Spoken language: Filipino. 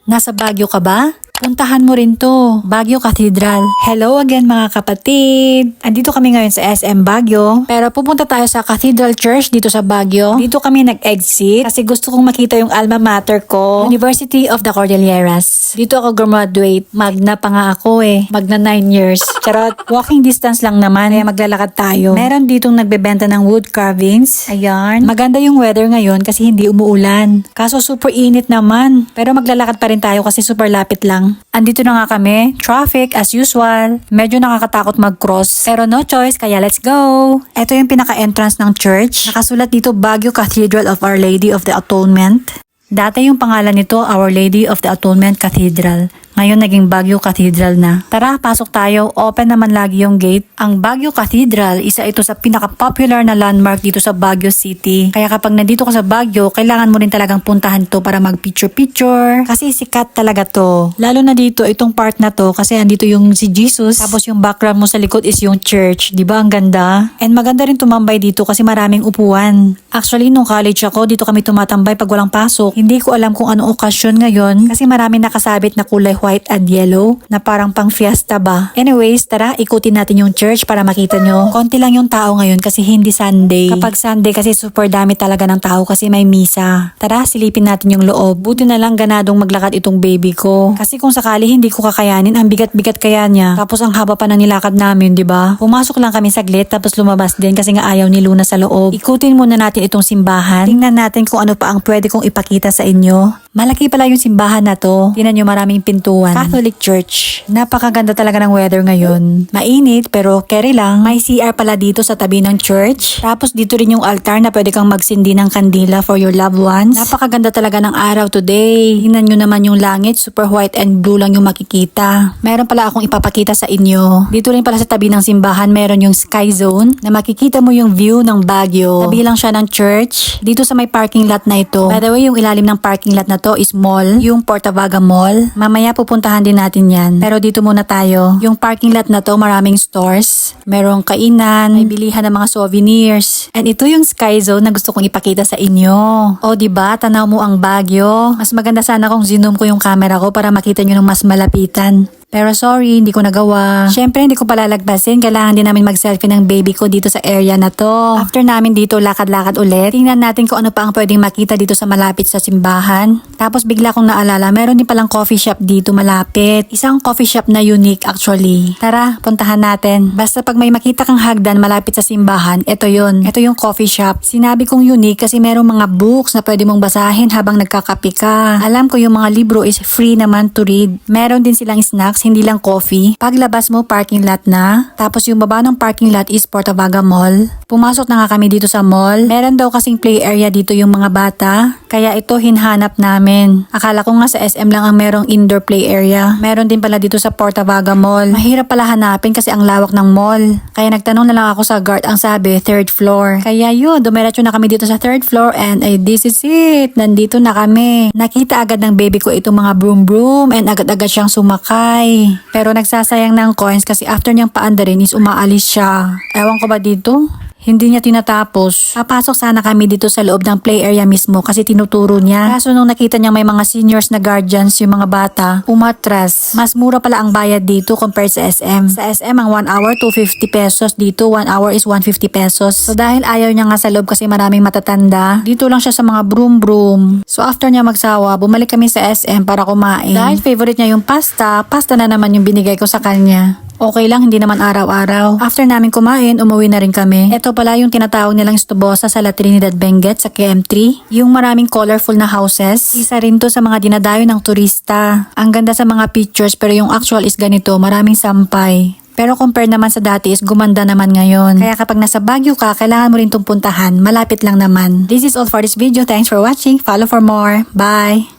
Nasa Baguio ka ba? Puntahan mo rin to, Baguio Cathedral. Hello again mga kapatid! Andito kami ngayon sa SM Baguio, pero pupunta tayo sa Cathedral Church dito sa Baguio. Dito kami nag-exit kasi gusto kong makita yung alma mater ko, University of the Cordilleras. Dito ako graduate. Magna pa nga ako Magna 9 years. Charot, walking distance lang naman, kaya maglalakad tayo. Meron ditong nagbebenta ng wood carvings. Ayan. Maganda yung weather ngayon kasi hindi umuulan. Kaso super init naman. Pero maglalakad pa rin tayo kasi super lapit lang. Andito na nga kami, traffic as usual. Medyo nakakatakot mag-cross. Pero no choice, kaya let's go! Ito yung pinaka-entrance ng church. Nakasulat dito Baguio Cathedral of Our Lady of the Atonement. Dati yung pangalan nito, Our Lady of the Atonement Cathedral. Ngayon naging Baguio Cathedral na. Tara, pasok tayo. Open naman lagi yung gate. Ang Baguio Cathedral, isa ito sa pinaka-popular na landmark dito sa Baguio City. Kaya kapag nandito ka sa Baguio, kailangan mo rin talagang puntahan to para mag-picture-picture. Kasi sikat talaga to. Lalo na dito, itong part na to, kasi andito yung si Jesus. Tapos yung background mo sa likod is yung church. Diba ang ganda? And maganda rin tumambay dito kasi maraming upuan. Actually, nung college ako, dito kami tumatambay pag walang pasok. Hindi ko alam kung anong okasyon ngayon kasi maraming nakasabit na kulay white and yellow na parang pang fiesta ba. Anyways, tara ikutin natin yung church para makita nyo. Konti lang yung tao ngayon kasi hindi Sunday. Kapag Sunday kasi super dami talaga ng tao kasi may misa. Tara silipin natin yung loob. Buti na lang ganadong maglakad itong baby ko. Kasi kung sakali hindi ko kakayanin, ang bigat-bigat kaya niya. Tapos ang haba pa ng nilakad namin, di ba? Pumasok lang kami saglit tapos lumabas din kasi nga ayaw ni Luna sa loob. Ikutin muna natin itong simbahan. Tingnan natin kung ano pa ang pwede kong ipakita sa inyo. Malaki pala yung simbahan na to. Tingnan nyo maraming pintuan. Catholic Church. Napakaganda talaga ng weather ngayon. Mainit pero carry lang. May CR pala dito sa tabi ng church. Tapos dito rin yung altar na pwede kang magsindi ng kandila for your loved ones. Napakaganda talaga ng araw today. Tingnan nyo naman yung langit. Super white and blue lang yung makikita. Meron pala akong ipapakita sa inyo. Dito rin pala sa tabi ng simbahan meron yung sky zone na makikita mo yung view ng Baguio. Tabi lang siya ng church. Dito sa may parking lot na ito. By the way, yung ilalim ng parking lot na to is mall, yung Portavaga Mall. Mamaya pupuntahan din natin yan. Pero dito muna tayo. Yung parking lot na to, maraming stores. Merong kainan, may bilihan ng mga souvenirs. And ito yung sky zone na gusto kong ipakita sa inyo. O diba, tanaw mo ang Baguio. Mas maganda sana kung zoom ko yung camera ko para makita nyo ng mas malapitan. Pero sorry, hindi ko nagawa. Syempre, hindi ko palalagpasin. Kailangan din namin mag-selfie ng baby ko dito sa area na to. After namin dito, lakad-lakad ulit. Tingnan natin kung ano pa ang pwedeng makita dito sa malapit sa simbahan. Tapos bigla kong naalala, meron din palang coffee shop dito malapit. Isang coffee shop na unique actually. Tara, puntahan natin. Basta pag may makita kang hagdan malapit sa simbahan, ito yun. Ito yung coffee shop. Sinabi kong unique kasi merong mga books na pwede mong basahin habang nagkakape ka. Alam ko yung mga libro is free naman to read. Meron din silang snacks, hindi lang coffee. Paglabas mo, parking lot na. Tapos yung baba ng parking lot is Portavaga Mall. Pumasok na nga kami dito sa mall. Meron daw kasing play area dito yung mga bata. Kaya ito hinhanap namin. Akala ko nga sa SM lang ang merong indoor play area. Meron din pala dito sa Portavaga Mall. Mahirap pala hanapin kasi ang lawak ng mall. Kaya nagtanong na lang ako sa guard. Ang sabi, 3rd floor. Kaya yun, dumiretso na kami dito sa 3rd floor and this is it. Nandito na kami. Nakita agad ng baby ko itong mga broom and agad-agad siyang sumakay. Pero nagsasayang ng coins kasi after niyang paandarin is umaalis siya. Ewan ko ba dito? Hindi niya tinatapos. Papasok sana kami dito sa loob ng play area mismo kasi tinuturo niya. Kaso nung nakita niya may mga seniors na guardians yung mga bata, umatras. Mas mura pala ang bayad dito compared sa SM. Sa SM ang 1 hour 250 pesos. Dito 1 hour is 150 pesos. So dahil ayaw niya nga sa loob kasi maraming matatanda, dito lang siya sa mga broom. So after niya magsawa, bumalik kami sa SM para kumain. Dahil favorite niya yung pasta na naman yung binigay ko sa kanya. Okay lang, hindi naman araw-araw. After namin kumain, umuwi na rin kami. Ito pala yung tinatawag nilang Stubosa sa La Trinidad Benguet sa KM3. Yung maraming colorful na houses. Isa rin to sa mga dinadayo ng turista. Ang ganda sa mga pictures pero yung actual is ganito, maraming sampay. Pero compare naman sa dati is gumanda naman ngayon. Kaya kapag nasa Baguio ka, kailangan mo rin itong puntahan. Malapit lang naman. This is all for this video. Thanks for watching. Follow for more. Bye!